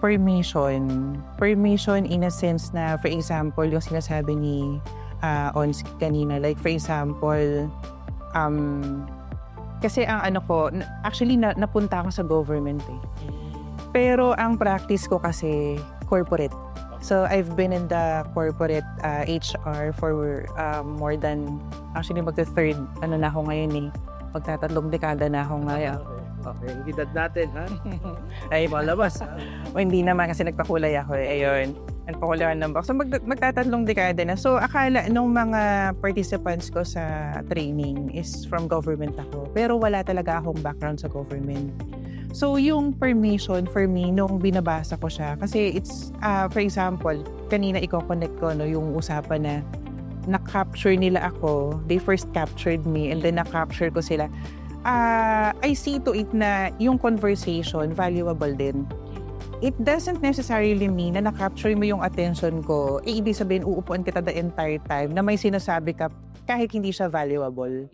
Permission in a sense na, for example, yung sinasabi ni Ons kanina, like for example, kasi ang ano ko, actually napunta ako sa government eh. Pero ang practice ko kasi corporate. So I've been in the corporate HR for more than, actually magta-third, ano na ako ngayon eh. Magtatatlong dekada na ako ngayon. Okay, yung edad natin, ha? Ay, malabas, ha? O hindi naman kasi nagpakulay ako eh. Ayun. Nagpakulayan ng box. So magtatatlong dekada na. So akala nung mga participants ko sa training is from government ako. Pero wala talaga akong background sa government. So yung permission for me nung binabasa ko siya, kasi it's, for example, kanina i-connect ko no, yung usapan na na-capture nila ako. They first captured me and then na-capture ko sila. I see to it na yung conversation valuable din. It doesn't necessarily mean na na-capture mo yung attention ko, ibig sabihin uupuan kita the entire time na may sinasabi ka kahit hindi siya valuable.